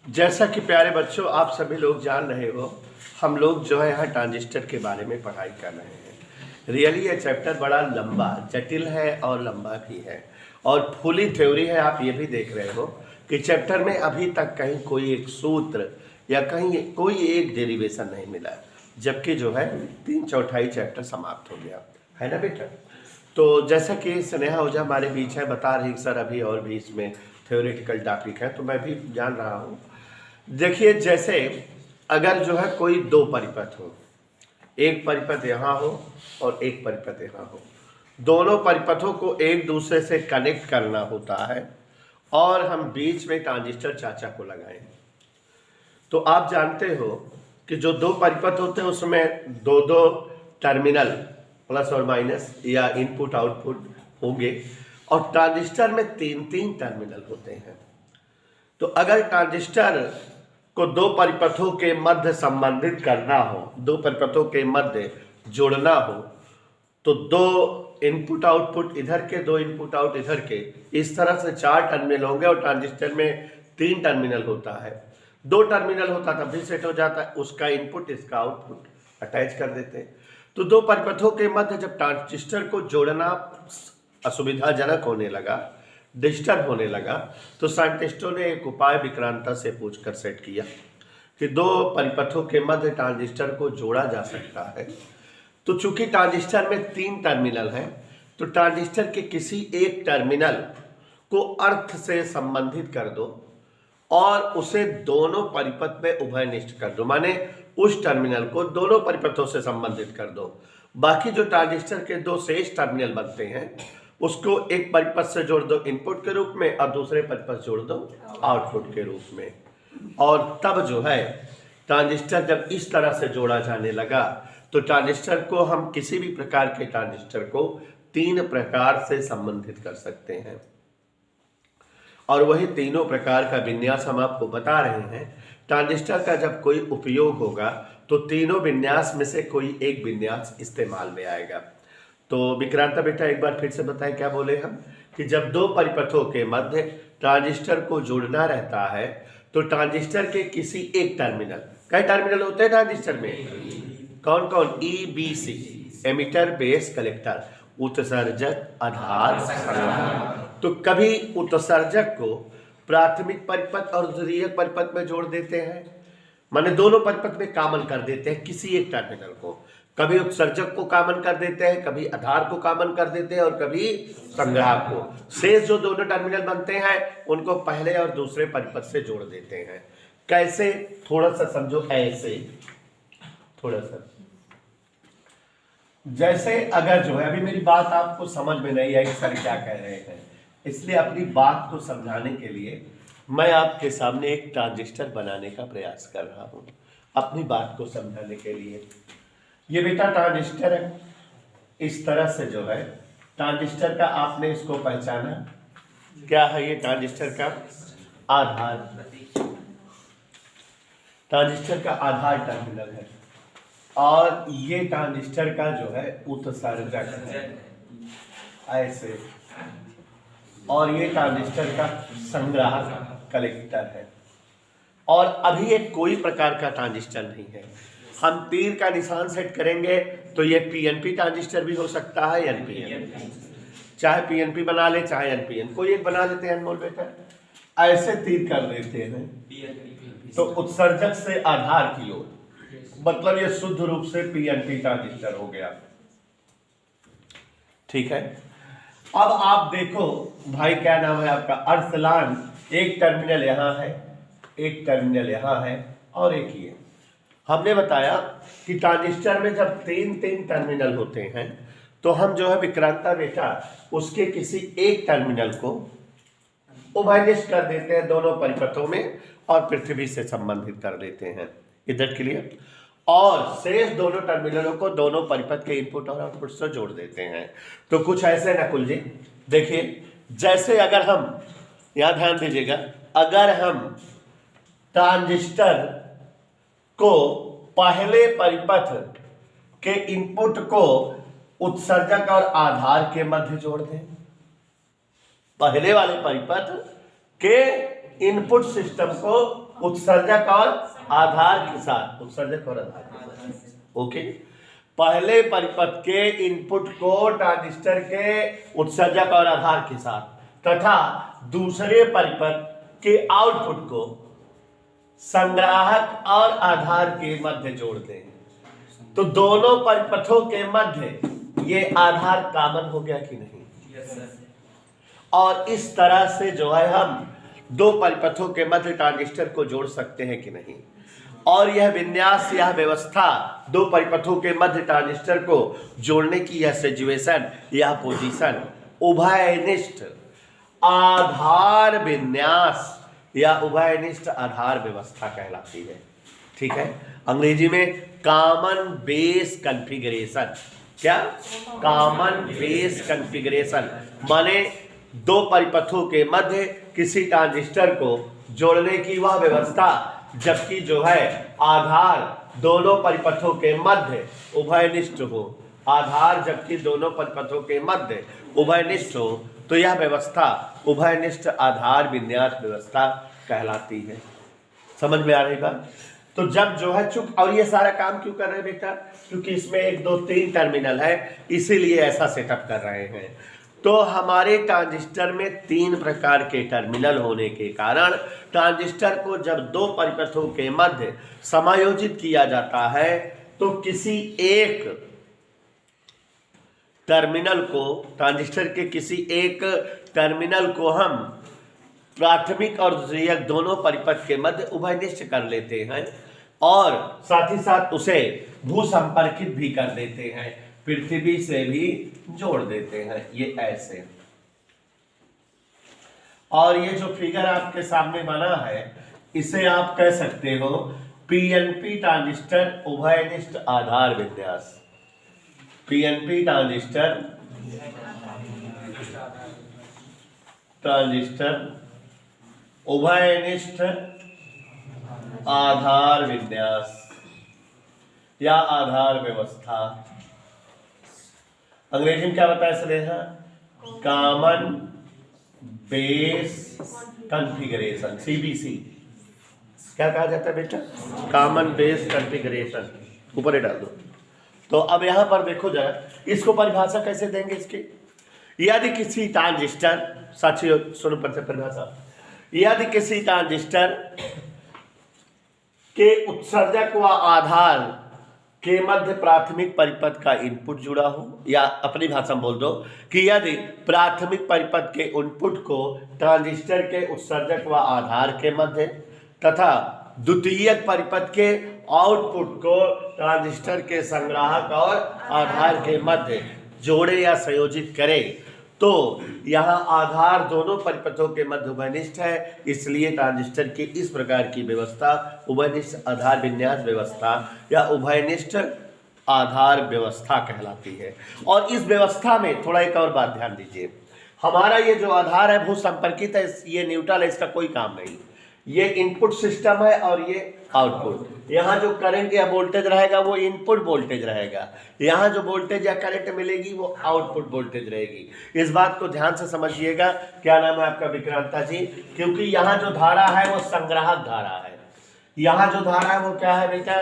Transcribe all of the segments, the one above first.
जैसा कि प्यारे बच्चों आप सभी लोग जान रहे हो, हम लोग जो है यहाँ ट्रांजिस्टर के बारे में पढ़ाई कर रहे हैं। रियली ये चैप्टर बड़ा लंबा जटिल है और लंबा भी है और फुली थ्योरी है। आप ये भी देख रहे हो कि चैप्टर में अभी तक कहीं कोई एक सूत्र या कहीं कोई एक डेरिवेशन नहीं मिला, जबकि जो है 3/4 चैप्टर समाप्त हो गया है ना बेटा। तो जैसा कि स्नेहा ओझा हमारे बीच है, बता रही सर अभी और भी इसमें थ्योरेटिकल टॉपिक है, तो मैं भी जान रहा हूँ। देखिए, जैसे अगर जो है कोई दो परिपथ हो, एक परिपथ यहाँ हो और एक परिपथ यहाँ हो, दोनों परिपथों को एक दूसरे से कनेक्ट करना होता है और हम बीच में ट्रांजिस्टर चाचा को लगाएं, तो आप जानते हो कि जो दो परिपथ होते हैं उसमें दो दो टर्मिनल प्लस और माइनस या इनपुट आउटपुट होंगे और ट्रांजिस्टर में तीन तीन टर्मिनल होते हैं। तो अगर ट्रांजिस्टर को दो परिपथों के मध्य संबंधित करना हो, दो परिपथों के मध्य जोड़ना हो, तो दो इनपुट आउटपुट इधर के, दो इनपुट आउट इधर के, इस तरह से 4 टर्मिनल होंगे और ट्रांजिस्टर में 3 टर्मिनल होता है। 2 टर्मिनल होता तब भी सेट हो जाता है, उसका इनपुट इसका आउटपुट अटैच कर देते हैं। तो दो परिपथों के मध्य जब ट्रांजिस्टर को जोड़ना असुविधाजनक होने लगा, डिस्टर्ब होने लगा, तो साइंटिस्टों ने एक उपाय विक्रांता से पूछकर सेट किया कि दो परिपथों के मध्य ट्रांजिस्टर को जोड़ा जा सकता है। तो चूंकि ट्रांजिस्टर में 3 टर्मिनल हैं, तो ट्रांजिस्टर के किसी एक टर्मिनल को अर्थ से संबंधित कर दो और उसे दोनों परिपथ में उभयनिष्ठ कर दो, माने उस टर्मिनल को दोनों परिपथों से संबंधित कर दो। बाकी जो ट्रांजिस्टर के 2 शेष टर्मिनल बनते हैं उसको एक परिपथ से जोड़ दो इनपुट के रूप में और दूसरे परिपथ जोड़ दो आउटपुट के रूप में। और तब जो है ट्रांजिस्टर जब इस तरह से जोड़ा जाने लगा, तो ट्रांजिस्टर को हम किसी भी प्रकार के ट्रांजिस्टर को 3 प्रकार से संबंधित कर सकते हैं और वही तीनों प्रकार का विन्यास हम आपको बता रहे हैं। ट्रांजिस्टर का जब कोई उपयोग होगा तो तीनों विन्यास में से कोई एक विन्यास इस्तेमाल में आएगा। तो विक्रांता बेटा एक बार फिर से बताएं, क्या बोले हम कि जब दो परिपथों के मध्य ट्रांजिस्टर को जोड़ना रहता है तो ट्रांजिस्टर के किसी एक टर्मिनल, कई टर्मिनल होते हैं ट्रांजिस्टर में, कौन कौन, EBC, एमिटर बेस कलेक्टर, उत्सर्जक आधार संग्राहक। तो कभी उत्सर्जक को प्राथमिक परिपथ और द्वितीयक परिपथ में जोड़ देते हैं, माने दोनों परिपथ में कॉमन कर देते हैं किसी एक टर्मिनल को। कभी उत्सर्जक को कॉमन कर देते हैं, कभी आधार को कॉमन कर देते हैं और कभी संग्राहक को। शेष जो दोनों टर्मिनल बनते हैं उनको पहले और दूसरे परिपथ से जोड़ देते हैं। कैसे, थोड़ा सा समझो, ऐसे थोड़ा सा, जैसे अगर जो है, अभी मेरी बात आपको समझ में नहीं आई सर क्या कह रहे हैं, इसलिए अपनी बात को समझाने के लिए मैं आपके सामने एक ट्रांजिस्टर बनाने का प्रयास कर रहा हूं, अपनी बात को समझाने के लिए। ये बेटा ट्रांजिस्टर है, इस तरह से जो है ट्रांजिस्टर का आपने इसको पहचाना, क्या है ये ट्रांजिस्टर का आधार, ट्रांजिस्टर का आधार टर्मिनल है और ये ट्रांजिस्टर का जो है उत्सर्जक है ऐसे, और ये ट्रांजिस्टर का संग्राहक कलेक्टर है। और अभी एक कोई प्रकार का ट्रांजिस्टर नहीं है। हम तीर का निशान सेट करेंगे तो ये PNP ट्रांजिस्टर भी हो सकता है, NPN, चाहे PNP बना ले चाहे NPN, कोई एक बना लेते हैं अनमोल बेटा, ऐसे तीर कर देते हैं तो उत्सर्जक से आधार की ओर, मतलब ये शुद्ध रूप से PNP ट्रांजिस्टर हो गया। ठीक है, अब आप देखो भाई, क्या नाम है आपका, अरसलान, एक टर्मिनल यहाँ है, एक टर्मिनल यहाँ है और एक ये। हमने बताया कि ट्रांजिस्टर में जब 3 टर्मिनल होते हैं तो हम जो है विक्रांता बेटा उसके किसी एक टर्मिनल को उभयनिष्ठ कर देते हैं दोनों परिपथों में और पृथ्वी से संबंधित कर देते हैं, इधर के लिए, और शेष दोनों टर्मिनलों को दोनों परिपथ के इनपुट और आउटपुट से जोड़ देते हैं। तो कुछ ऐसे नकुल जी देखिए, जैसे अगर हम, यहाँ ध्यान दीजिएगा, अगर हम ट्रांजिस्टर को पहले परिपथ के इनपुट को उत्सर्जक और आधार के मध्य जोड़ दें, पहले वाले परिपथ के इनपुट सिस्टम को उत्सर्जक और आधार के साथ, उत्सर्जक और आधार के साथ। ओके, पहले परिपथ के इनपुट को ट्रांजिस्टर के उत्सर्जक और आधार के साथ तथा दूसरे परिपथ के आउटपुट को संग्राहक और आधार के मध्य जोड़ते हैं। तो दोनों परिपथों के मध्य ये आधार कॉमन हो गया कि नहीं? Yes sir. और इस तरह से जो है हम दो परिपथों के मध्य ट्रांजिस्टर को जोड़ सकते हैं कि नहीं? और यह विन्यास, यह व्यवस्था दो परिपथों के मध्य ट्रांजिस्टर को जोड़ने की यह सिचुएशन, यह पोजीशन उभयनिष्ठ आधार विन्यास या उभयनिष्ठ आधार व्यवस्था कहलाती है। ठीक है, अंग्रेजी में कॉमन बेस कॉन्फ़िगरेशन। क्या? कॉमन बेस कॉन्फ़िगरेशन माने दो परिपथों के मध्य किसी ट्रांजिस्टर को जोड़ने की वह व्यवस्था जबकि जो है आधार दोनों परिपथों के मध्य उभयनिष्ठ हो। आधार जबकि दोनों परिपथों के मध्य उभयनिष्ठ हो तो यह व्यवस्था उभयनिष्ठ आधार विन्यास व्यवस्था कहलाती है। समझ में आ रही बात? तो जब जो है चूक, और ये सारा काम क्यों कर रहे हैं बेटा? क्योंकि इसमें 1 2 3 टर्मिनल है, इसीलिए ऐसा सेटअप कर रहे हैं। तो हमारे ट्रांजिस्टर में 3 प्रकार के टर्मिनल होने के कारण ट्रांजिस्टर को जब दो परिपथों के मध्य समायोजित किया जाता है तो किसी एक टर्मिनल को, ट्रांजिस्टर के किसी एक टर्मिनल को हम प्राथमिक और द्वितीयक दोनों परिपथ के मध्य उभयनिष्ठ कर लेते हैं और साथ ही साथ उसे भू संपर्कित भी कर देते हैं, पृथ्वी से भी जोड़ देते हैं। ये ऐसे, और ये जो फिगर आपके सामने बना है इसे आप कह सकते हो पीएनपी ट्रांजिस्टर उभयनिष्ठ आधार विन्यास। पीएनपी ट्रांजिस्टर उभयनिष्ठ आधार विन्यास या आधार व्यवस्था। अंग्रेजी में क्या बताया Sneha? Common base configuration, CBC. क्या कहा जाता है बेटा? Common base configuration. ऊपर ही डाल दो। तो अब यहां पर देखो जरा, इसको परिभाषा कैसे देंगे इसकी? यदि किसी ट्रांजिस्टर, साथियों सुनो पर से परिभाषा, यदि किसी ट्रांजिस्टर के उत्सर्जक व आधार के मध्य प्राथमिक परिपथ का इनपुट जुड़ा हो, या अपनी भाषा में बोल दो कि यदि प्राथमिक परिपथ के इनपुट को ट्रांजिस्टर के उत्सर्जक व आधार के मध्य तथा द्वितीयक परिपथ के आउटपुट को ट्रांजिस्टर के संग्राहक और आधार के मध्य जोड़े या संयोजित करे तो यहाँ आधार दोनों परिपथों के मध्य उभयनिष्ठ है, इसलिए ट्रांजिस्टर की इस प्रकार की व्यवस्था उभयनिष्ठ आधार विन्यास व्यवस्था या उभयनिष्ठ आधार व्यवस्था कहलाती है। और इस व्यवस्था में थोड़ा एक और बात ध्यान दीजिए, हमारा ये जो आधार है भू संपर्कित है, ये न्यूट्रल है, इसका कोई काम नहीं। ये इनपुट सिस्टम है और ये आउटपुट। यहाँ जो करंट या वोल्टेज रहेगा वो इनपुट वोल्टेज रहेगा, यहाँ जो वोल्टेज या करंट मिलेगी वो आउटपुट वोल्टेज रहेगी। इस बात को ध्यान से समझिएगा। क्या नाम है आपका? विक्रांता जी। क्योंकि यहाँ जो धारा है वो संग्राहक धारा है, यहाँ जो धारा है वो क्या है बेटा?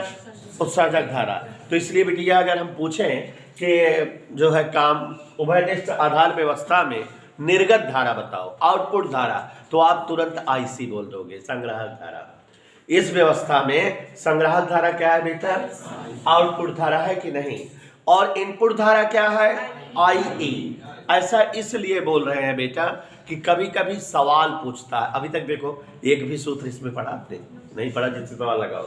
उत्सर्जक धारा। तो इसलिए बेटिया अगर हम पूछें कि जो है काम उभयनिष्ठ आधार व्यवस्था में निर्गत धारा बताओ, आउटपुट धारा, तो आप तुरंत आईसी बोल दोगे, संग्राहक धारा। इस व्यवस्था में संग्राहक धारा क्या है बेटा? आउटपुट धारा है कि नहीं? और इनपुट धारा क्या है? आईई। ऐसा इसलिए बोल रहे हैं बेटा कि कभी कभी सवाल पूछता है। अभी तक देखो एक भी सूत्र इसमें पढ़ा आपने नहीं पढ़ा, जिससे सवाल लगाओ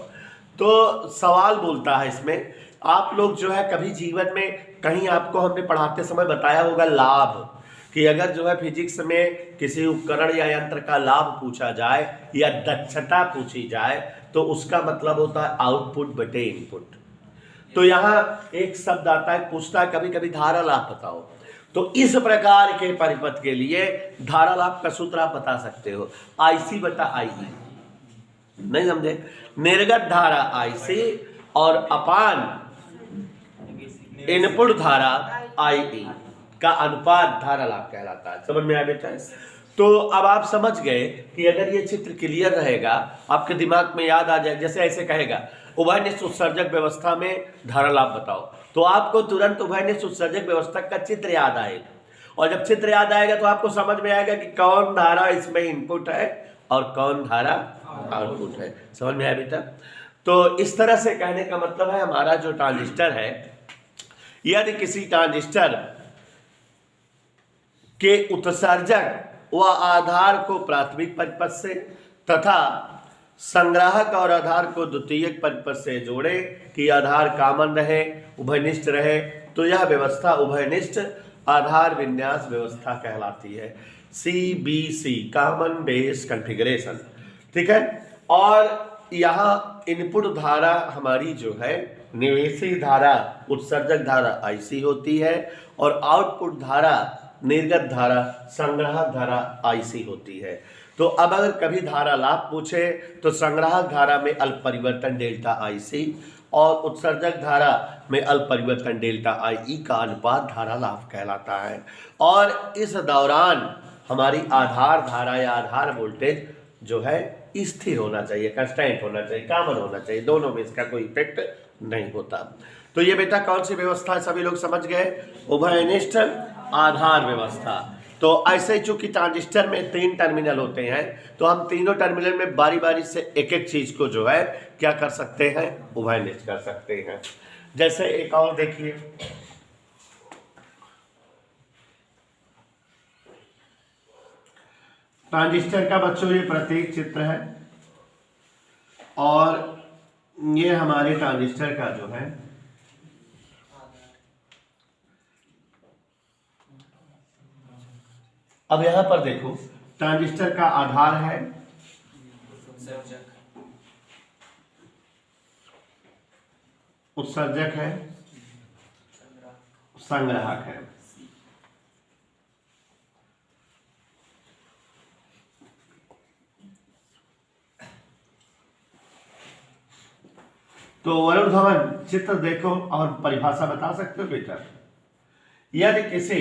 तो सवाल बोलता है इसमें। आप लोग जो है कभी जीवन में कहीं आपको हमने पढ़ाते समय बताया होगा लाभ, कि अगर जो है फिजिक्स में किसी उपकरण या यंत्र का लाभ पूछा जाए या दक्षता पूछी जाए तो उसका मतलब होता है आउटपुट बटे इनपुट। तो यहाँ एक शब्द आता है, पूछता है कभी कभी धारा लाभ बताओ। तो इस प्रकार के परिपथ के लिए धारा लाभ का सूत्र आप बता सकते हो, आईसी बटा आईई। नहीं समझे? निर्गत धारा आईसी और अपान इनपुट धारा आईई का अनुपात धारा लाभ कहलाता है। समझ में आया बेटा? तो अब आप समझ गए कि अगर ये चित्र क्लियर रहेगा, आपके दिमाग में याद आ जाए, जैसे ऐसे कहेगा उभयनिष्ठ उत्सर्जक व्यवस्था में धारा लाभ बताओ, तो आपको तुरंत उभयनिष्ठ उत्सर्जक व्यवस्था का चित्र याद आएगा। और जब चित्र याद आएगा तो आपको समझ में आएगा कि कौन धारा इसमें इनपुट है और कौन धारा आउटपुट है। समझ में आया बेटा? तो इस तरह से कहने का मतलब है हमारा जो ट्रांजिस्टर है, यदि किसी ट्रांजिस्टर के उत्सर्जक व आधार को प्राथमिक परिपथ से तथा संग्राहक और आधार को द्वितीयक परिपथ से जोड़े कि आधार कॉमन रहे, उभयनिष्ठ रहे, तो यह व्यवस्था उभयनिष्ठ आधार विन्यास व्यवस्था कहलाती है। CBC, common base configuration. ठीक है। और यहाँ इनपुट धारा हमारी जो है निवेशी धारा उत्सर्जक धारा IC होती है और आउटपुट धारा निर्गत धारा संग्राहक धारा IC होती है। तो अब अगर कभी धारा लाभ पूछे तो संग्राहक धारा में अल्प परिवर्तन डेल्टा IC और उत्सर्जक धारा में अल्प परिवर्तन डेल्टा IE का अनुपात धारा लाभ कहलाता है। और इस दौरान हमारी आधार धारा या आधार वोल्टेज जो है स्थिर होना चाहिए, कंस्टेंट होना चाहिए, कॉमन होना चाहिए, दोनों में इसका कोई इफेक्ट नहीं होता। तो ये बेटा कौन सी व्यवस्था है, सभी लोग समझ गए? उभयनिष्ठ आधार व्यवस्था। तो ऐसे ही चूंकि ट्रांजिस्टर में 3 टर्मिनल होते हैं तो हम तीनों टर्मिनल में बारी बारी से एक एक चीज को जो है क्या कर सकते हैं, उभयनिष्ठ कर सकते हैं। जैसे एक और देखिए, ट्रांजिस्टर का बच्चों ये प्रतीक चित्र है और ये हमारे ट्रांजिस्टर का जो है अब यहां पर देखो, ट्रांजिस्टर का आधार है, उत्सर्जक है, संग्राहक है। तो वरुण धवन चित्र देखो और परिभाषा बता सकते हो बेटा? यदि किसी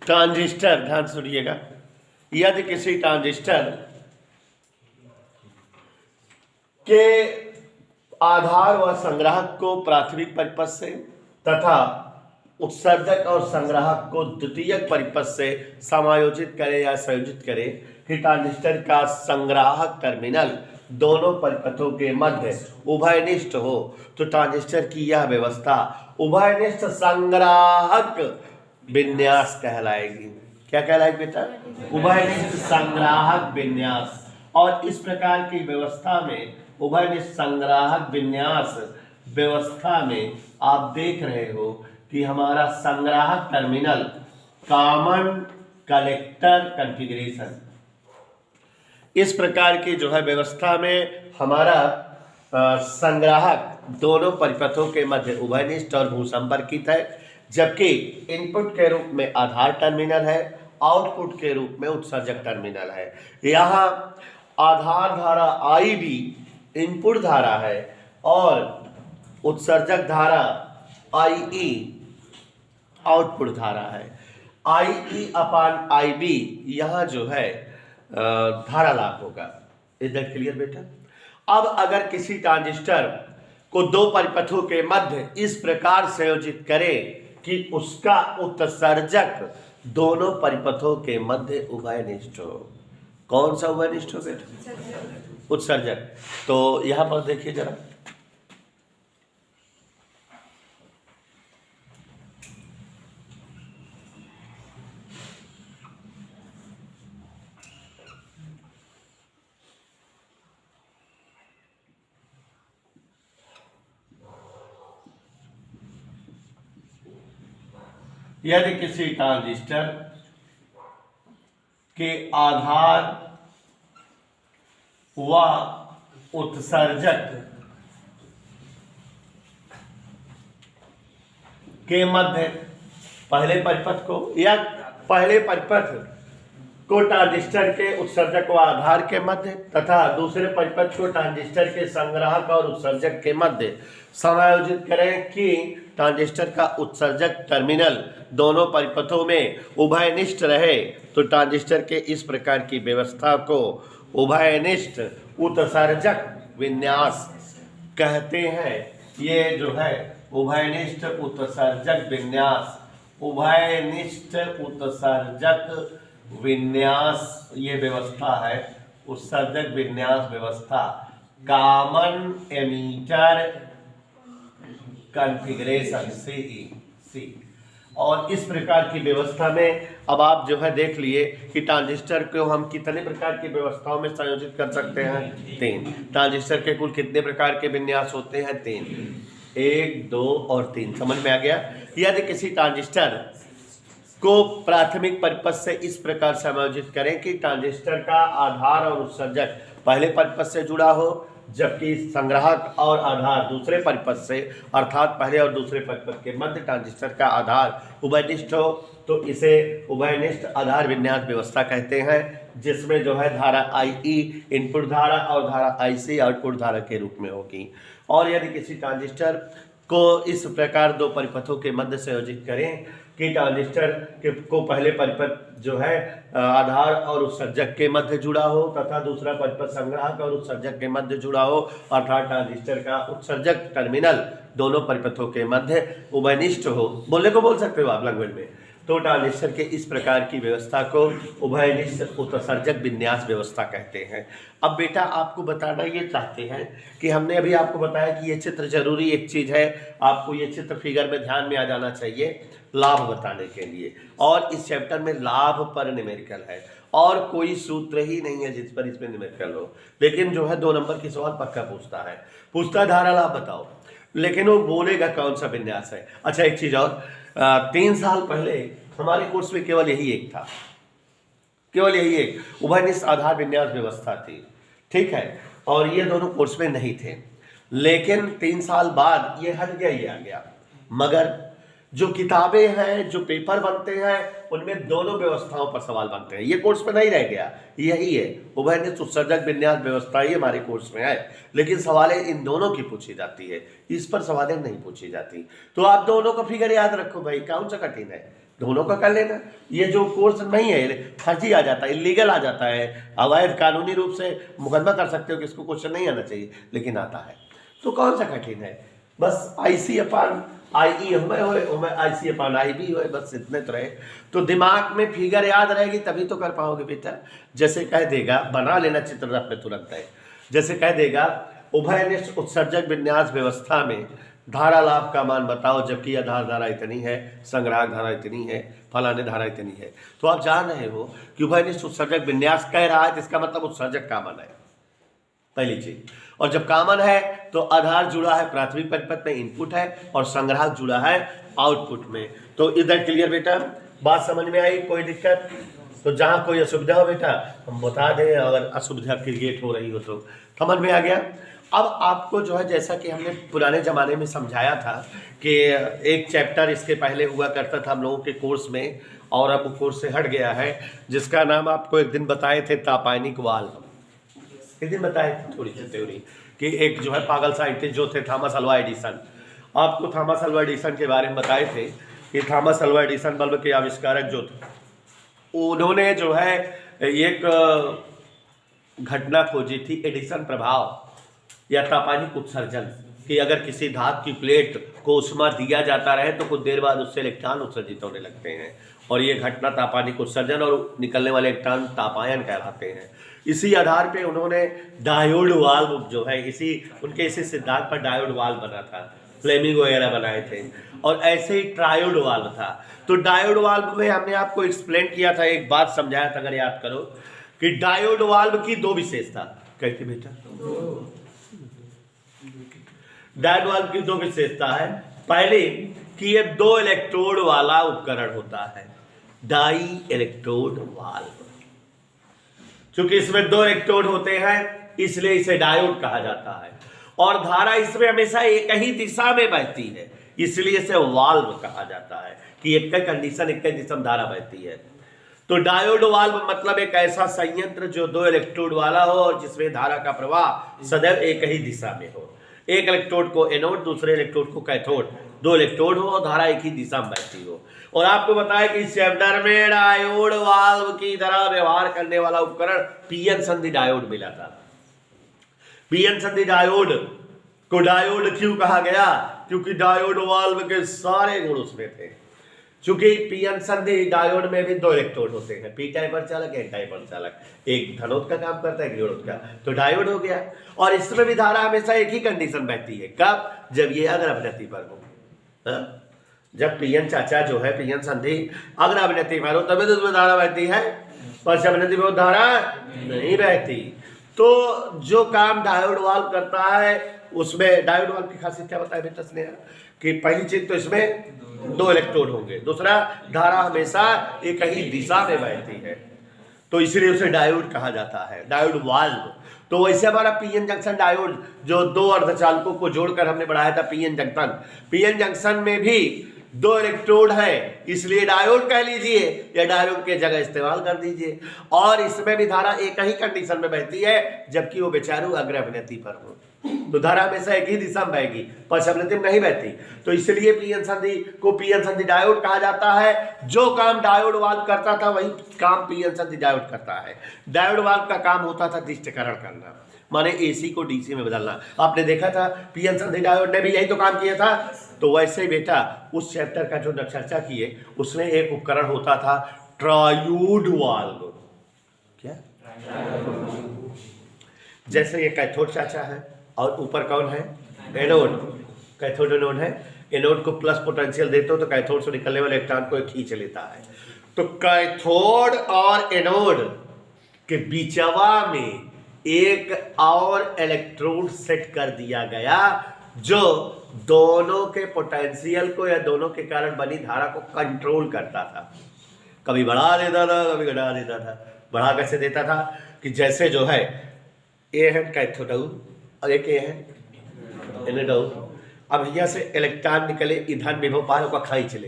ट्रांजिस्टर, ध्यान सुनिएगा, यदि किसी ट्रांजिस्टर के आधार व संग्राहक को प्राथमिक परिपथ से तथा उत्सर्जक और संग्राहक को द्वितीयक परिपथ से समायोजित करे या संयोजित करे कि ट्रांजिस्टर का संग्राहक टर्मिनल दोनों परिपथों के मध्य उभयनिष्ठ हो, तो ट्रांजिस्टर की यह व्यवस्था उभयनिष्ठ संग्राहक विन्यास कहलाएगी। क्या कहलाएगी बेटा? उभयनिष्ठ संग्राहक विन्यास। और इस प्रकार की व्यवस्था में, उभयनिष्ठ संग्राहक विन्यास व्यवस्था में आप देख रहे हो कि हमारा संग्राहक टर्मिनल कॉमन कलेक्टर कॉन्फ़िगरेशन, इस प्रकार की जो है व्यवस्था में हमारा संग्राहक दोनों परिपथों के मध्य उभयनिष्ठ और भूसंपर्कित है, जबकि इनपुट के रूप में आधार टर्मिनल है, आउटपुट के रूप में उत्सर्जक टर्मिनल है। यहाँ आधार धारा IB इनपुट धारा है और उत्सर्जक धारा IE आउटपुट धारा है। IE अपान IB यहाँ जो है धारा लाभ होगा। इधर क्लियर बेटा? अब अगर किसी ट्रांजिस्टर को दो परिपथों के मध्य इस प्रकार संयोजित करें कि उसका उत्सर्जक दोनों परिपथों के मध्य उभयनिष्ठ हो, कौन सा उभयनिष्ठ हो बेटा? उत्सर्जक। तो यहां पर देखिए जरा, यदि किसी ट्रांजिस्टर के आधार व उत्सर्जक के मध्य पहले परिपथ को या पहले परिपथ को ट्रांजिस्टर के उत्सर्जक व आधार के मध्य तथा दूसरे परिपथ को ट्रांजिस्टर के संग्राहक और उत्सर्जक के मध्य समायोजित करें कि ट्रांजिस्टर का उत्सर्जक टर्मिनल दोनों परिपथों में उभयनिष्ठ रहे। तो ट्रांजिस्टर के इस प्रकार की व्यवस्था को उभयनिष्ठ उत्सर्जक विन्यास कहते हैं। ये जो है उभयनिष्ठ उत्सर्जक विन्यास, उभयनिष्ठ उत्सर्जक विन्यास ये व्यवस्था है, उत्सर्जक विन्यास व्यवस्था कॉमन एमीटर कॉन्फ़िगरेशन सी। और इस प्रकार की व्यवस्था में अब आप जो है देख लिए कि ट्रांजिस्टर को हम कितने प्रकार की व्यवस्थाओं में संयोजित कर सकते हैं, 3। ट्रांजिस्टर के कुल कितने प्रकार के विन्यास होते हैं, 3, 1, 2 और 3। समझ में आ गया। यदि किसी ट्रांजिस्टर को प्राथमिक परिपथ से इस प्रकार समायोजित करें कि ट्रांजिस्टर का आधार और उत्सर्जक पहले परिपथ से जुड़ा हो, जबकि संग्राहक और आधार दूसरे परिपथ से, अर्थात पहले और दूसरे परिपथ के मध्य ट्रांजिस्टर का आधार उभयनिष्ठ हो, तो इसे उभयनिष्ठ आधार विन्यास व्यवस्था कहते हैं, जिसमें जो है धारा IE इनपुट धारा और धारा IC आउटपुट धारा के रूप में होगी। और यदि किसी ट्रांजिस्टर को इस प्रकार दो परिपथों के मध्य संयोजित करें कि ट्रांजिस्टर को पहले परिपथ जो है आधार और उत्सर्जक के मध्य जुड़ा हो तथा दूसरा परिपथ संग्राहक और उत्सर्जक के मध्य जुड़ा हो, अर्थात ट्रांजिस्टर का उत्सर्जक टर्मिनल दोनों परिपथों के मध्य उभयनिष्ठ हो, बोलने को बोल सकते हो आप लैंग्वेज में, तो ट्रांजिस्टर के इस प्रकार की व्यवस्था को उभयनिष्ठ उत्सर्जक विन्यास व्यवस्था कहते हैं। अब बेटा आपको बताना ये चाहते हैं कि हमने अभी आपको बताया कि ये चित्र जरूरी एक चीज़ है, आपको ये चित्र फिगर में ध्यान में आ जाना चाहिए लाभ बताने के लिए। और इस चैप्टर में लाभ पर न्यूमेरिकल है और कोई सूत्र ही नहीं है जिस पर इसमें न्यूमेरिकल हो, लेकिन जो है 2 नंबर की सवाल पक्का पूछता है धारा लाभ बताओ, लेकिन वो बोलेगा कौन सा विन्यास है। अच्छा एक चीज़ और, 3 साल पहले हमारे कोर्स में केवल यही एक था, केवल यही एक उभयनिष्ठ आधार विन्यास व्यवस्था थी, ठीक है, और ये दोनों कोर्स में नहीं थे। लेकिन 3 साल बाद ये हट गया, ये आ गया। मगर जो किताबें हैं, जो पेपर बनते हैं, उनमें दोनों व्यवस्थाओं पर सवाल बनते हैं। ये कोर्स में नहीं रह गया, यही है उभयनिष्ठ उत्सर्जक विन्यास व्यवस्था, ये हमारे कोर्स में है, लेकिन सवालें इन दोनों की पूछी जाती है, इस पर सवालें नहीं पूछी जाती। तो आप दोनों का फिगर याद रखो भाई, कौन सा कठिन है, दोनों का कर लेना। ये जो कोर्स नहीं है, फर्जी आ जाता है, इलीगल आ जाता है, अवैध कानूनी रूप से मुकदमा कर सकते हो कि इसको क्वेश्चन नहीं आना चाहिए, लेकिन आता है। तो कौन सा कठिन है, बस IC/IE हमें IC/IB हो, बस इतने तो रहे। तो दिमाग में फिगर याद रहेगी तभी तो कर पाओगे बेटा। जैसे कह देगा, बना लेना चित्र अपने तुरंत है, जैसे कह देगा उभयनिष्ठ उत्सर्जक विन्यास व्यवस्था में धारा लाभ का मान बताओ, जबकि आधार धारा इतनी है, संग्राहक धारा इतनी है, फलाने धारा इतनी है। तो आप जान रहे हो कि उभयनिष्ठ उत्सर्जक विन्यास कह रहा है, जिसका मतलब उत्सर्जक कॉमन है, पहली चीज। और जब कॉमन है तो आधार जुड़ा है प्राथमिक परिपथ में, इनपुट है, और संग्राहक जुड़ा है आउटपुट में। तो इधर क्लियर बेटा, बात समझ में आई, कोई दिक्कत? तो जहां कोई असुविधा हो बेटा हम बता दें, अगर असुविधा क्रिएट हो रही हो तो। समझ में आ गया। अब आपको जो है, जैसा कि हमने पुराने ज़माने में समझाया था कि एक चैप्टर इसके पहले हुआ करता था हम लोगों के कोर्स में, और अब वो कोर्स से हट गया है, जिसका नाम आपको एक दिन बताए थे तापायनिक वाल्व। एक दिन बताए थे थोड़ी सी थ्योरी कि एक जो है पागल साइंटिस्ट जो थे थॉमस अल्वा एडिसन, आपको थॉमस अल्वा एडिसन के बारे में बताए थे कि थॉमस अल्वा एडिसन बल्ब के आविष्कारक जो थे, उन्होंने जो है एक घटना खोजी थी, एडिसन प्रभाव या तापानिक उत्सर्जन, कि अगर किसी धातु की प्लेट को उष्मा दिया जाता रहे तो कुछ देर बाद उससे इलेक्ट्रॉन उत्सर्जित होने लगते हैं, और ये घटना तापानिक उत्सर्जन और निकलने वाले इलेक्ट्रॉन तापायन कहलाते हैं। इसी आधार पे उन्होंने डायोड वाल्व जो है, उनके इसी सिद्धांत पर डायोड वाल्व बना था, फ्लेमिंग वगैरह बनाए थे, और ऐसे ही ट्रायोड वाल्व था। तो डायोड वाल्व में हमने आपको एक्सप्लेन किया था, एक बात समझाया था, अगर याद करो, कि डायोड वाल्व की 2 विशेषता, कहते बेटा डायोड वाल्व की 2 विशेषता है। पहली कि ये 2 इलेक्ट्रोड वाला उपकरण होता है, डाई इलेक्ट्रोड वाल्व। क्योंकि इसमें 2 इलेक्ट्रोड होते हैं इसलिए इसे डायोड कहा जाता है, और धारा इसमें हमेशा एक ही दिशा में बहती है, इसलिए इसे वाल्व कहा जाता है कि एक कंडीशन एक दिशा में धारा बहती है। तो डायोड वाल्व मतलब एक ऐसा संयंत्र जो दो इलेक्ट्रोड वाला हो और जिसमें धारा का प्रवाह सदैव एक ही दिशा में हो। एक इलेक्ट्रोड को एनोड, दूसरे इलेक्ट्रोड को कैथोड, दो इलेक्ट्रोड हो और धारा एक ही दिशा में बहती हो। और आपको बताया कि इस चैप्टर में डायोड वाल्व की तरह व्यवहार करने वाला उपकरण पीएन संधि डायोड मिला था। पीएन संधि डायोड को डायोड क्यों कहा गया? क्योंकि डायोड वाल्व के सारे गुण उसमें थे। चूंकि पीएन संधि डायोड में भी दो इलेक्ट्रोड होते हैं, पी टाइप अर्धचालक, एन टाइप अर्धचालक, एक धनोद का काम करता है, एक ऋणोद का, तो डायोड हो गया। और इसमें भी धारा हमेशा एक ही कंडीशन बहती है, कब? जब ये अग्र अवनति पर हो। जब पीएन चाचा जो है पीएन संधि अग्र अवनति पर हो तभी तो उसमें धारा बहती है, पश्च अवनति में धारा नहीं बहती। तो जो काम डायोड वाल्व करता है उसमें डायोड वाल्व की खासियत क्या बताया बेटा ने? कि पहली चीज तो इसमें दो इलेक्ट्रोड होंगे, दूसरा धारा हमेशा एक ही दिशा में बहती है, तो इसलिए उसे डायोड कहा जाता है, डायोड वाल्व। तो वैसे हमारा पीएन जंक्शन डायोड जो दो अर्धचालकों को जोड़कर हमने बढ़ाया था पीएन जंक्शन, पीएन जंक्शन में भी दो इलेक्ट्रोड है, इसलिए डायोड कह लीजिए या डायोड के जगह इस्तेमाल कर दीजिए। और इसमें भी धारा एक ही कंडीशन में बहती है जबकि वो बेचारू अग्र अवनति पर हो, तो धारा हमेशा एक ही दिशा में बहेगी, पश्च अवनति में नहीं बहती। तो इसलिए पीएन संधि को पीएन संधि डायोड कहा जाता है। जो काम डायोड वाल्व करता था वही काम पीएन संधि डायोड करता है। डायोड वाल्व का काम होता था दिष्टकरण करना, माने एसी को डीसी में बदलना। आपने देखा था पीएन संधि डायोड ने भी यही तो काम किया था। तो वैसे ही बेटा उस चैप्टर का जो चर्चा किए उसमें एक उपकरण होता था ट्रायोड वाल्व। क्या? जैसे ये कैथोड चाचा है और ऊपर कौन है? एनोड। कैथोड एनोड है, एनोड को प्लस पोटेंशियल देते हो तो कैथोड से निकलने वाले इलेक्ट्रॉन को खींच लेता है। तो कैथोड और एनोड के बीचवा में एक और इलेक्ट्रोड सेट कर दिया गया जो दोनों के पोटेंशियल को या दोनों के कारण बनी धारा को कंट्रोल करता था। कभी बढ़ा देता था, कभी घटा देता था। बढ़ा कैसे देता था कि जैसे जो है ए है कैथोड और एक ए है एनोड। अब यहाँ से इलेक्ट्रॉन निकले, ईंधन विभव पार होकर खींच ले,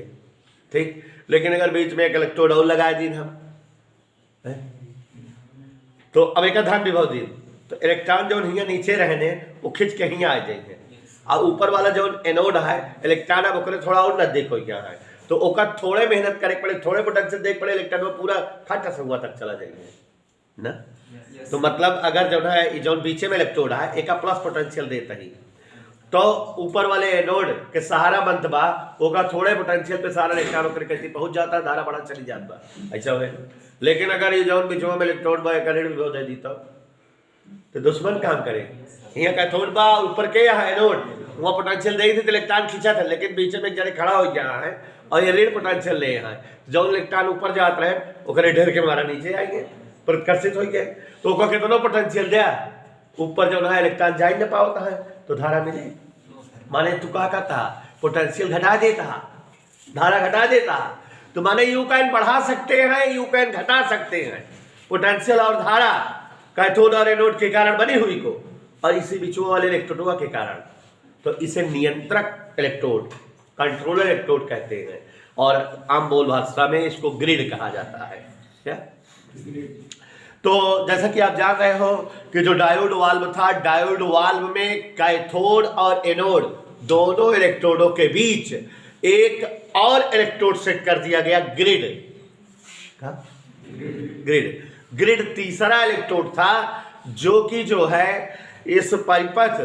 ठीक। लेकिन अगर बीच में एक इलेक्ट्रोड और लगा दी हम तो अब एक धन विभव दी तो इलेक्ट्रॉन जो यहाँ नीचे रहने वो खिंच के यहाँ आ जाएंगे। और ऊपर वाला जो एनोड है इलेक्ट्रॉन अब ओकरे थोड़ा और नजदीक हो गया है तो ओका थोड़े मेहनत करे पड़े, थोड़े पोटेंशियल देख पड़े, इलेक्ट्रॉन में पूरा खट से हुआ तक चला जाएंगे ना। तो मतलब अगर जो है जो बीचे में इलेक्ट्रोड है एक प्लस पोटेंशियल देता ही तो ऊपर वाले एनोड के सहारा मंत बा ओका थोड़े पोटेंशियल पे सारा इलेक्ट्रॉन ओकरे कैसे पहुंच जाता है, धारा बढ़ा चली जाता बा, ऐसा है। लेकिन अगर ये जौन बीचवा में इलेक्ट्रोड बा करंट विभव दे दी तो दुश्मन काम करे। यहाँ कैथोड बा ऊपर के यहाँ एनोड वहाँ पोटेंशियल दे दी तो इलेक्ट्रॉन खींचा था, लेकिन बीच में एक जने खड़ा हो गया है और ये ऋण पोटेंशियल ले यहाँ जो इलेक्ट्रॉन ऊपर जात रहे ओकरे ढेर के मारा नीचे आएंगे, प्रतिकर्षित हो गए तो ओका कितना पोटेंशियल दिया ऊपर जो है इलेक्ट्रॉन जा ही न पाता है तो धारा मिले। माने तू क्या करता पोटेंशियल घटा देता, धारा घटा देता। तो माने यू कैन बढ़ा सकते हैं, यू कैन घटा सकते हैं पोटेंशियल और धारा कैथोड और एनोड के कारण बनी हुई को और इसी बीचों वाले इलेक्ट्रोडों के कारण। तो इसे नियंत्रक इलेक्ट्रोड, कंट्रोलर इलेक्ट्रोड कहते हैं और आम बोल भाषा में इसको ग्रिड कहा जाता है। क्या? तो जैसा कि आप जान रहे हो कि जो डायोड वाल्व था, डायोड वाल्व में कैथोड और एनोड दोनों इलेक्ट्रोडों के बीच एक और इलेक्ट्रोड सेट कर दिया गया ग्रिड। ग्रिड ग्रिड तीसरा इलेक्ट्रोड था जो कि जो है इस परिपथ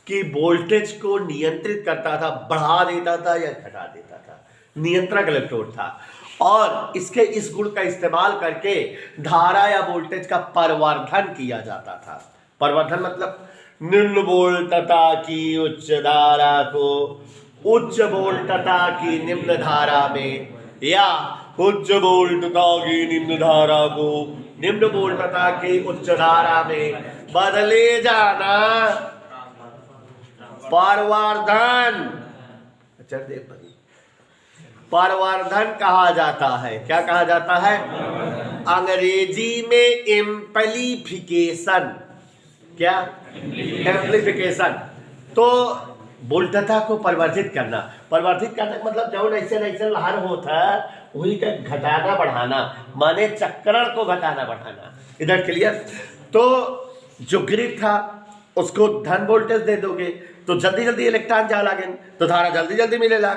की वोल्टेज को नियंत्रित करता था, बढ़ा देता था या घटा देता था, नियंत्रक इलेक्ट्रोड था। और इसके इस गुण का इस्तेमाल करके धारा या वोल्टेज का परिवर्धन किया जाता था। परिवर्धन मतलब निम्न वोल्टता की उच्च धारा को उच्च वोल्टता की निम्न धारा में या उच्च वोल्टता की निम्न धारा को निम्न वोल्टता की उच्च धारा में बदले जाना परिवर्धन। परिवर्धन कहा जाता है। क्या कहा जाता है? अंग्रेजी में एम्प्लीफिकेशन। क्या? एम्प्लीफिकेशन। तो वोल्टता को परिवर्तित करना। परिवर्तित करने का मतलब जो ऐसे ऐसे लहर होता हुई का घटाना बढ़ाना, माने चक्रण को घटाना बढ़ाना। इधर क्लियर? तो जो ग्रिड था उसको धन वोल्टेज दे दोगे तो जल्दी जल्दी इलेक्ट्रॉन जा लागे, तो धारा जल्दी जल्दी मिले लाग,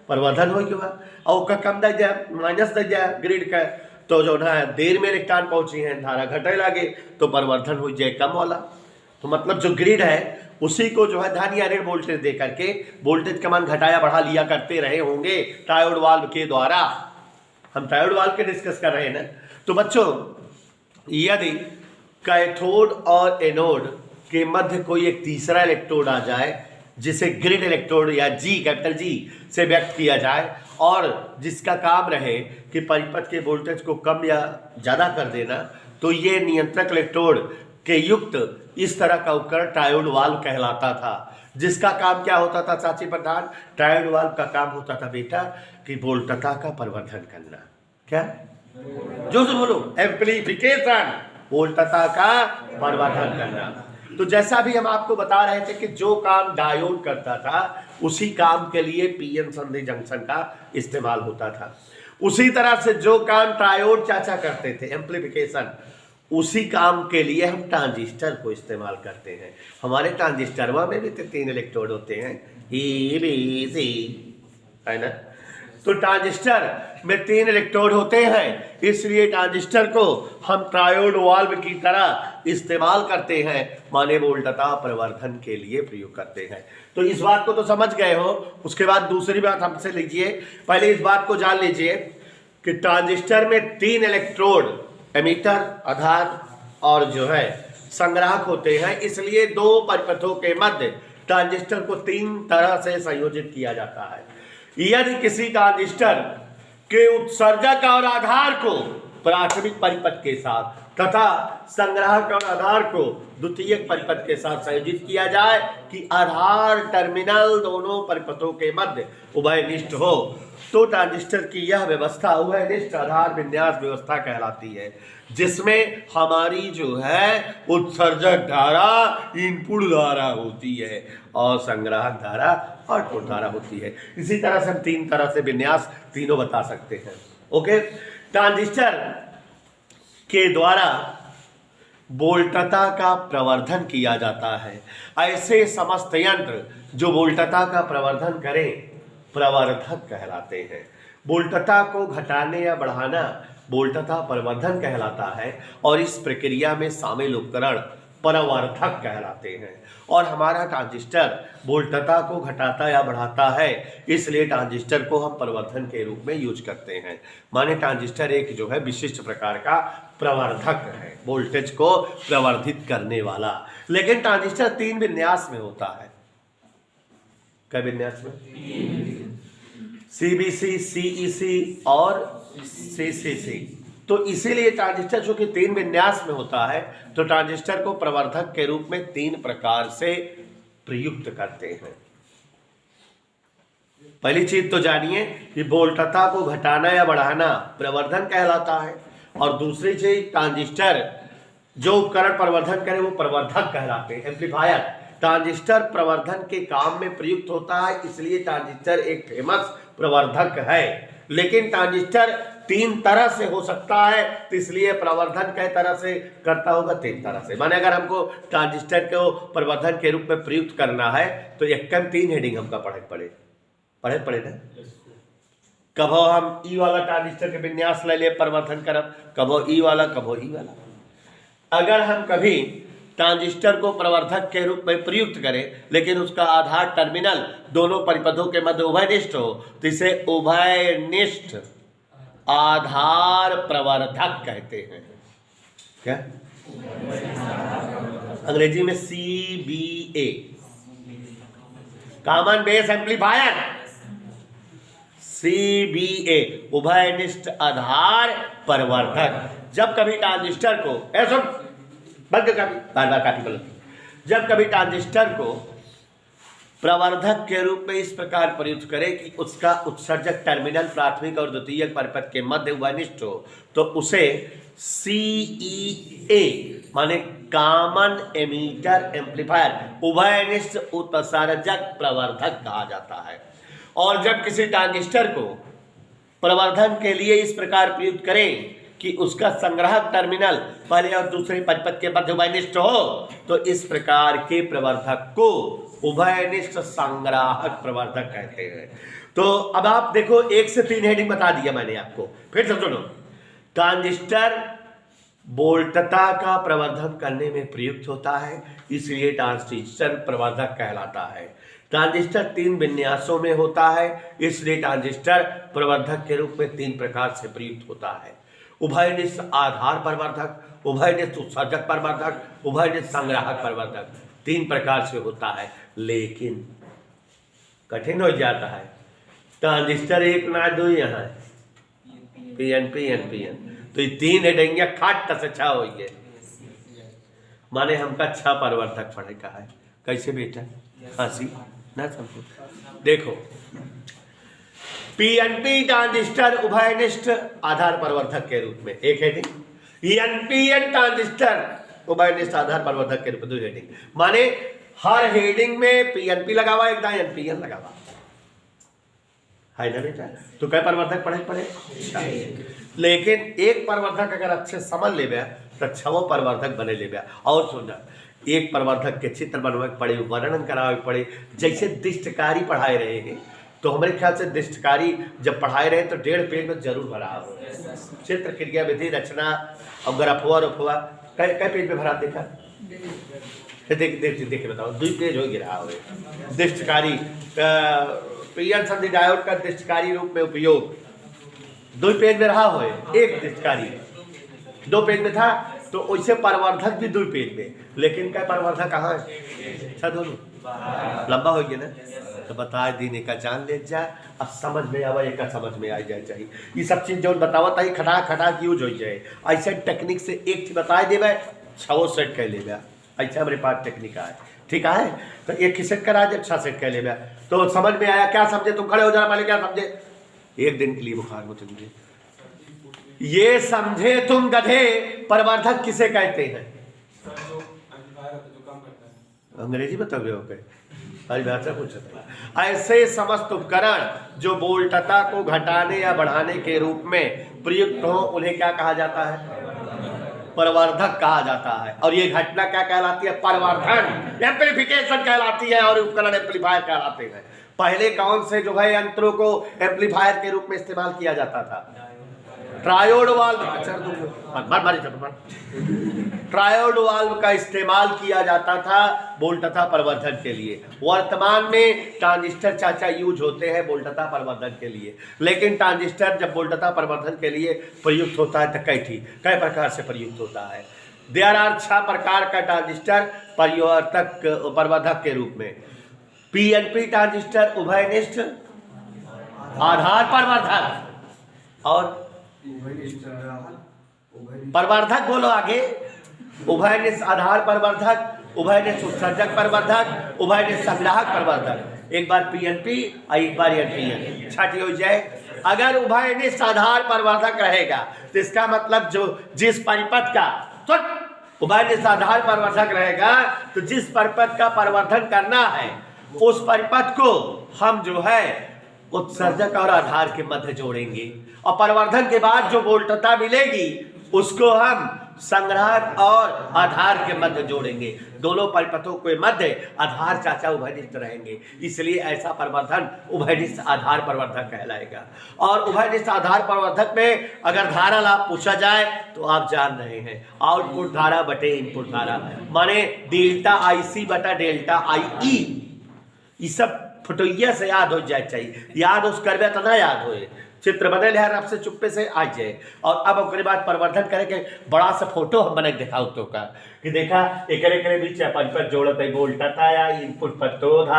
परिवर्धन हो क्यों? और का कम दे जाए, माइनस दे जाए ग्रिड का, तो जो ना देर में इलेक्ट्रॉन पहुंची है, धारा घटे लागे तो परिवर्धन हो जाए कम वाला। तो मतलब जो ग्रिड है उसी को जो है धन या ऋण वोल्टेज दे करके वोल्टेज का मान घटाया बढ़ा लिया करते रहे होंगे ट्रायोड वाल्व के द्वारा। हम ट्रायोड वाल्व के डिस्कस कर रहे हैं ना। तो बच्चों यदि कैथोड और एनोड के मध्य कोई एक तीसरा इलेक्ट्रोड आ जाए जिसे ग्रिड इलेक्ट्रोड या जी, कैपिटल जी से व्यक्त किया जाए, और जिसका काम रहे कि परिपथ के वोल्टेज को कम या ज़्यादा कर देना, तो ये नियंत्रक इलेक्ट्रोड के युक्त इस तरह का उपकरण ट्रायोड वाल्व कहलाता था। जिसका काम क्या होता था चाची प्रधान? ट्रायोड वाल्व का काम होता था बेटा कि वोल्टता का परिवर्धन करना। क्या? जो से बोलो, एम्प्लीफिकेशन, वोल्टता का परिवर्धन करना। तो जैसा भी हम आपको बता रहे थे कि जो काम डायोड करता था उसी काम के लिए पीएन संधि जंक्शन का इस्तेमाल होता था। उसी तरह से जो काम ट्रायोड चाचा करते थे, एम्प्लीफिकेशन, उसी काम के लिए हम ट्रांजिस्टर को इस्तेमाल करते हैं। हमारे ट्रांजिस्टरवा में भी तो 3 इलेक्ट्रोड होते हैं, ई बी सी, है ना। तो ट्रांजिस्टर में 3 इलेक्ट्रोड होते हैं, इसलिए ट्रांजिस्टर को हम ट्रायोड वाल्व की तरह इस्तेमाल करते हैं, माने वोल्टता प्रवर्धन के लिए प्रयोग करते हैं। तो इस बात को तो समझ गए हो। उसके बाद दूसरी बात हमसे लीजिए, पहले इस बात को जान लीजिए कि ट्रांजिस्टर में 3 इलेक्ट्रोड, एमीटर, आधार और जो है संग्राहक होते हैं, इसलिए 2 परिपथों के मध्य ट्रांजिस्टर को 3 तरह से संयोजित किया जाता है। यदि किसी ट्रांजिस्टर के उत्सर्जक और आधार को प्राथमिक परिपथ के साथ तथा संग्राहक और आधार को द्वितीयक परिपथ के साथ संयोजित किया जाए कि आधार टर्मिनल दोनों परिपथों के मध्य उभयनिष्ठ हो, तो ट्रांजिस्टर की यह व्यवस्था उभयनिष्ठ आधार विन्यास व्यवस्था कहलाती है, जिसमें हमारी जो है उत्सर्जक धारा इनपुट धारा होती है और संग्राहक धारा आउटपुट धारा होती है। इसी तरह से हम 3 तरह से विन्यास तीनों बता सकते हैं। ओके, ट्रांजिस्टर के द्वारा वोल्टता का प्रवर्धन किया जाता है। ऐसे समस्त यंत्र जो वोल्टता का प्रवर्धन करें प्रवर्धक कहलाते हैं। वोल्टता को घटाने या बढ़ाना वोल्टता प्रवर्धन कहलाता है और इस प्रक्रिया में शामिल उपकरण प्रवर्धक कहलाते हैं। और हमारा ट्रांजिस्टर वोल्टता को घटाता या बढ़ाता है, इसलिए ट्रांजिस्टर को हम प्रवर्धन के रूप में यूज करते हैं। माने ट्रांजिस्टर एक जो है विशिष्ट प्रकार का प्रवर्धक है, वोल्टेज को प्रवर्धित करने वाला। लेकिन ट्रांजिस्टर 3 विन्यास में होता है। क्या विन्यास में? सीबीसी, सीईसी और सीसीसी। तो इसीलिए ट्रांजिस्टर जो कि 3 विन्यास में होता है, तो ट्रांजिस्टर को प्रवर्धक के रूप में 3 प्रकार से प्रयुक्त करते हैं। पहली चीज तो जानिए कि वोल्टता को घटाना या बढ़ाना प्रवर्धन कहलाता है, और दूसरी चीज ट्रांजिस्टर जो उपकरण प्रवर्धन करे वो प्रवर्धक कहलाते हैं, एम्पलीफायर। ट्रांजिस्टर प्रवर्धन के काम में प्रयुक्त होता है, इसलिए ट्रांजिस्टर एक फेमस प्रवर्धक है। लेकिन ट्रांजिस्टर 3 तरह से हो सकता है, तो इसलिए प्रवर्धन कई तरह से करता होगा, 3 तरह से। माने अगर हमको ट्रांजिस्टर को प्रवर्धन के रूप में प्रयुक्त करना है तो एक कम 3 हेडिंग हमका पढ़े पड़े ना। कभो हम ई वाला ट्रांजिस्टर के विन्यास ले लिए प्रवर्धन करब, कभो ई वाला, कभो ई वाला। अगर हम कभी ट्रांजिस्टर को प्रवर्धक के रूप में प्रयुक्त करें लेकिन उसका आधार टर्मिनल दोनों परिपथों के मध्य उभयनिष्ठ हो, तो इसे उभयनिष्ठ आधार प्रवर्धक कहते हैं। क्या? अंग्रेजी में CBA, common base amplifier. CBA, उभयनिष्ठ आधार प्रवर्धक। जब कभी ट्रांजिस्टर को जब कभी ट्रांजिस्टर को प्रवर्धक के रूप में इस प्रकार प्रयुक्त करें कि उसका उत्सर्जक टर्मिनल प्राथमिक और द्वितीयक परिपथ के मध्य उभयनिष्ठ हो, तो उसे CEA माने कॉमन एमीटर एम्पलीफायर, उभयनिष्ठ उत्सर्जक प्रवर्धक कहा जाता है। और जब किसी ट्रांजिस्टर को प्रवर्धन के लिए इस प्रकार प्रयुक्त करें कि उसका संग्राहक टर्मिनल पहले और दूसरे परिपथ के मध्य उभयनिष्ठ हो, तो इस प्रकार के प्रवर्धक को उभयनिष्ठ संग्राहक प्रवर्धक कहते हैं। तो अब आप देखो 1 से 3 हेडिंग बता दिया मैंने आपको, फिर से सुनो। ट्रांजिस्टर वोल्टता का प्रवर्धन करने में प्रयुक्त होता है, इसलिए ट्रांजिस्टर प्रवर्धक कहलाता है। ट्रांजिस्टर 3 विन्यासों में होता है, इसलिए ट्रांजिस्टर प्रवर्धक के रूप में 3 प्रकार से प्रयुक्त होता है। उभयनिष्ठ आधार प्रवर्धक, उभयनिष्ठ उत्सर्जक प्रवर्धक, उभयनिष्ठ संग्राहक प्रवर्धक, 3 प्रकार से होता है। लेकिन कठिन हो जाता है, ट्रांजिस्टर 1 ना 2 यहाँ पीएन पीएन पीएन, तो ये 3 हेडेंगिया खाट से अच्छा हो गए, माने हमका अच्छा प्रवर्धक पढ़े का है। कैसे बेटा हंसी ना समझो, देखो पीएनपी ट्रांजिस्टर उभयनिष्ठ आधार प्रवर्धक के रूप में एक हेडिंग, एनपीएन ट्रांजिस्टर उभयनिष्ठ आधार प्रवर्धक के रूप में 2 हेडिंग, माने हर हेडिंग में पीएनपी लगा हुआ, एक एनपीएन लगा हुआ है ना बेटा। तो कई प्रवर्धक पढ़े लेकिन एक प्रवर्धक अगर अच्छे समझ ले तो 6 प्रवर्धक बने ले। और सुनना, एक प्रवर्धक के चित्र बनवा पड़े, वर्णन करावे पड़े। जैसे दिष्टकारी पढ़ाए रहे हैं, तो हमारे ख्याल से दिष्टकारी जब पढ़ाए रहे तो 1.5 पेज में जरूर भरा हो। चित्र क्रिया विधि रचना और ग्रफवा रफवा कई पेज में भरा देखा, देख बताओ 2 पेज हो गिरा हो। दिष्टकारी पीएन संधि डायोड का दिष्टकारी रूप में उपयोग 2 पेज में रहा हो, एक दिष्टकारी 2 पेज में था, तो वैसे प्रवर्धक भी 2 पेज में। लेकिन क्या प्रवर्धक कहाँ है? अच्छा दोनों लंबा हो गया ना, तो बता देने का जान ले जा, अब समझ में आवा, एक समझ में आ जाए चाहिए। ये सब चीज जो बतावत है खटा खटा यूज हो जाए, ऐसे टेक्निक से एक चीज बता देवे 6 सेट कह लेगा, ऐसा हमारे पास टेक्निक है, ठीक है। तो एक ही सेट करा दे, 6 सेट कह लेगा, तो समझ में आया। क्या समझे तुम? खड़े हो जाना मालिक, क्या समझे? एक दिन के लिए बुखार में समझे, ये समझे तुम गधे प्रवर्धक किसे कहते हैं? अंग्रेजी बताओगे ओके, भाषा पूछता है। ऐसे समस्त उपकरण जो वोल्टता को घटाने या बढ़ाने के रूप में प्रयुक्त हो, उन्हें क्या कहा जाता है? प्रवर्धक कहा जाता है। और ये घटना क्या कहलाती है? प्रवर्धन, एम्प्लीफिकेशन कहलाती है, और उपकरण एम्पलीफायर कहलाते हैं। पहले कौन से जो है यंत्रों को एम्पलीफायर के रूप में इस्तेमाल किया जाता था? ट्रायोड वाल्व, ट्रायोड वाल्व का इस्तेमाल किया जाता था वोल्टता प्रवर्धन के लिए। वर्तमान में ट्रांजिस्टर चाचा यूज होते हैं वोल्टता प्रवर्धन के लिए। लेकिन ट्रांजिस्टर जब वोल्टता प्रवर्धन के लिए प्रयुक्त होता है तो कई प्रकार से प्रयुक्त होता है। देयर आर 6 प्रकार का ट्रांजिस्टर प्रवर्धक के रूप में। पीएनपी ट्रांजिस्टर उभयनिष्ठ आधार प्रवर्धक, और प्रवर्धक बोलो आगे, उभयनिष्ठ आधार प्रवर्धक, उभयनिष्ठ उत्सर्जक प्रवर्धक, उभयनिष्ठ संग्राहक प्रवर्धक। एक बार पीएनपी और एक बार एनपीएन छठी हो जाए। अगर उभयनिष्ठ आधार प्रवर्धक रहेगा तो इसका मतलब जो जिस परिपथ का उभयनिष्ठ आधार प्रवर्धक रहेगा, तो जिस परिपथ का प्रवर्धन करना है उस परिपथ को हम जो है उत्सर्जक और आधार के मध्य जोड़ेंगे, और प्रवर्धन के बाद जो वोल्टता मिलेगी उसको हम संग्राहक और आधार के मध्य जोड़ेंगे। दोनों परिपथों के मध्य आधार चाचा उभयनिष्ठ रहेंगे, इसलिए ऐसा प्रवर्धन उभयनिष्ठ आधार प्रवर्धक कहलाएगा। और उभयनिष्ठ आधार प्रवर्धक में अगर धारा लाभ पूछा जाए तो आप जान रहे हैं, आउटपुट धारा बटे इनपुट धारा, माने डेल्टा IC बटा डेल्टा IE। ये सब फटोइया से याद हो जाए चाहिए, याद उस करवे तो ना याद होए, चित्र बने लिहार आपसे चुप्पे से आ जाए। और अब उसके बाद प्रवर्धन करे के बड़ा सा फोटो हम बना दिखाओ तो का कि देखा एकरे बीच परिपथ जोड़त है वोल्टता या इनपुट प्रतिरोध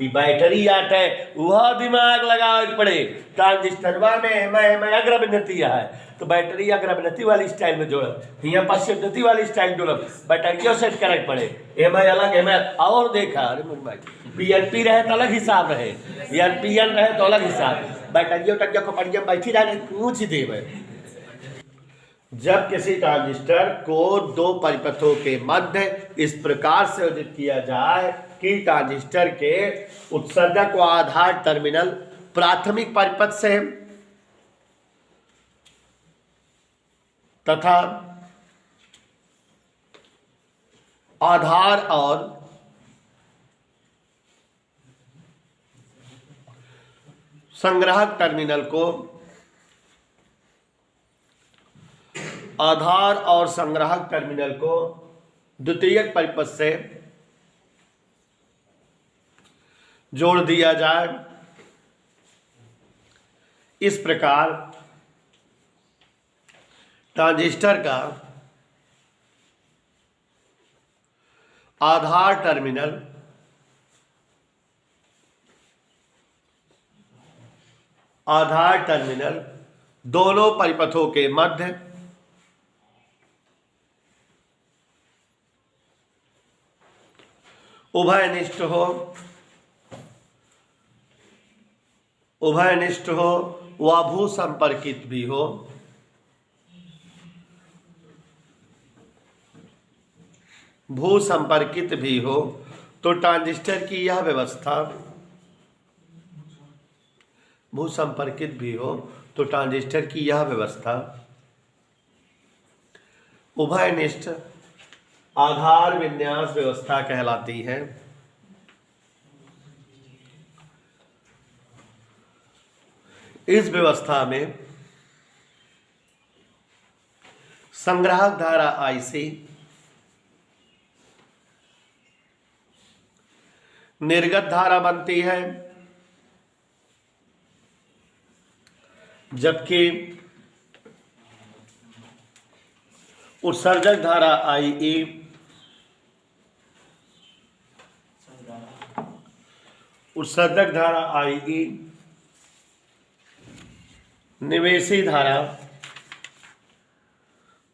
ई बैटरी आटे वह दिमाग लगाओ पड़े। ट्रांजिस्टरवा में मैं अग्रभिन्नति है तो बैटरी अग्रभिन्नति वाली स्टाइल में जोड़ब, यहाँ पश्चिमति वाली स्टाइल जोड़ब, बैटरियों सेट करे पड़े। अलग और देखा अरे मुझे पीएनपी रहे तो अलग हिसाब रहे, एनपीएन रहे तो अलग हिसाब, बैटरियों टकिया को पड़िया बैठी रहे पूछ देवे। जब किसी ट्रांजिस्टर को 2 परिपथों के मध्य इस प्रकार से योजित किया जाए कि ट्रांजिस्टर के उत्सर्जक व आधार टर्मिनल प्राथमिक परिपथ से तथा आधार और संग्राहक टर्मिनल को आधार और संग्राहक टर्मिनल को द्वितीयक परिपथ से जोड़ दिया जाए। इस प्रकार ट्रांजिस्टर का आधार टर्मिनल दोनों परिपथों के मध्य उभयनिष्ठ हो व भू संपर्कित भी हो। भू संपर्कित भी हो तो ट्रांजिस्टर की यह व्यवस्था भू संपर्कित भी हो तो ट्रांजिस्टर की यह व्यवस्था उभयनिष्ठ आधार विन्यास व्यवस्था कहलाती है। इस व्यवस्था में संग्राहक धारा IC निर्गत धारा बनती है, जबकि उत्सर्जक धारा IE निवेशी धारा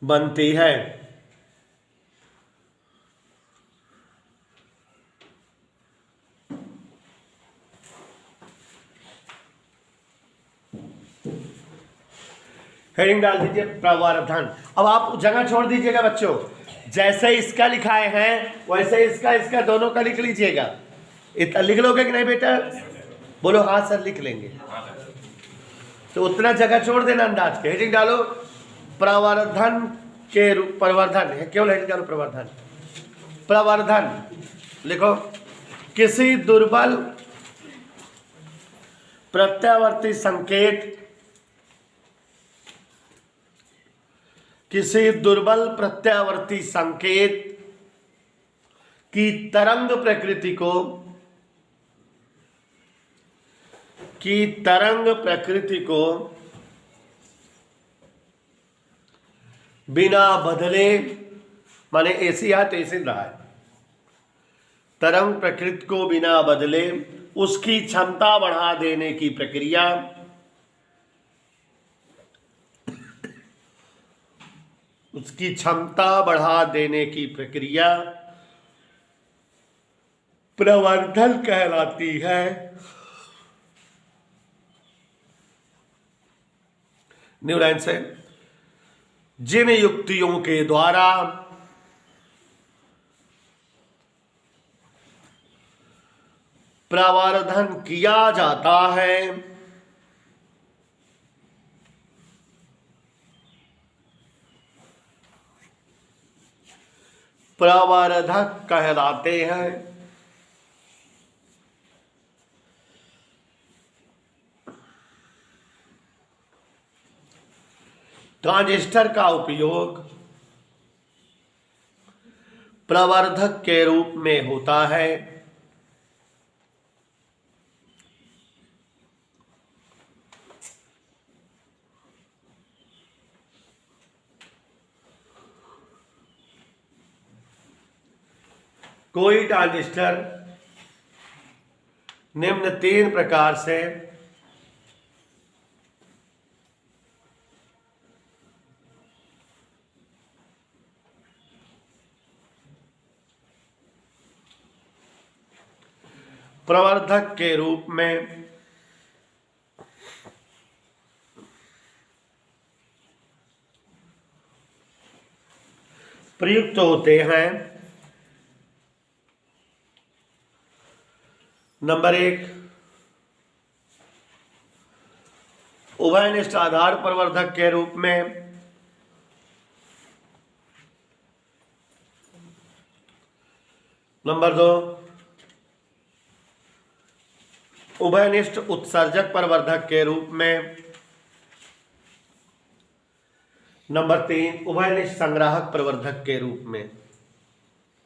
बनती है। हेडिंग डाल दीजिए प्रवर्धन। अब आप जगह छोड़ दीजिएगा बच्चों, जैसे इसका लिखाए हैं वैसे इसका दोनों का लिख लीजिएगा। इतना लिख लोगे कि नहीं बेटा? बोलो हाँ सर, लिख लेंगे। तो उतना जगह छोड़ देना अंदाज के। हेडिंग डालो प्रवर्धन के रूप, प्रवर्धन है केवल। हेडिंग डालो प्रवर्धन लिखो। किसी दुर्बल प्रत्यावर्ती संकेत की तरंग प्रकृति को बिना बदले, माने ऐसी है तो ऐसे रहा है, तरंग प्रकृति को बिना बदले उसकी क्षमता बढ़ा देने की प्रक्रिया प्रवर्धन कहलाती है। न्यू लाइन से, जिन युक्तियों के द्वारा प्रवर्धन किया जाता है प्रवर्धक कहलाते हैं। ट्रांजिस्टर का उपयोग प्रवर्धक के रूप में होता है। कोई ट्रांजिस्टर निम्न 3 प्रकार से प्रवर्धक के रूप में प्रयुक्त होते हैं। नंबर 1, उभयनिष्ठ आधार प्रवर्धक के रूप में नंबर 2, उभयनिष्ठ उत्सर्जक प्रवर्धक के रूप में। नंबर 3, उभयनिष्ठ संग्राहक प्रवर्धक के रूप में।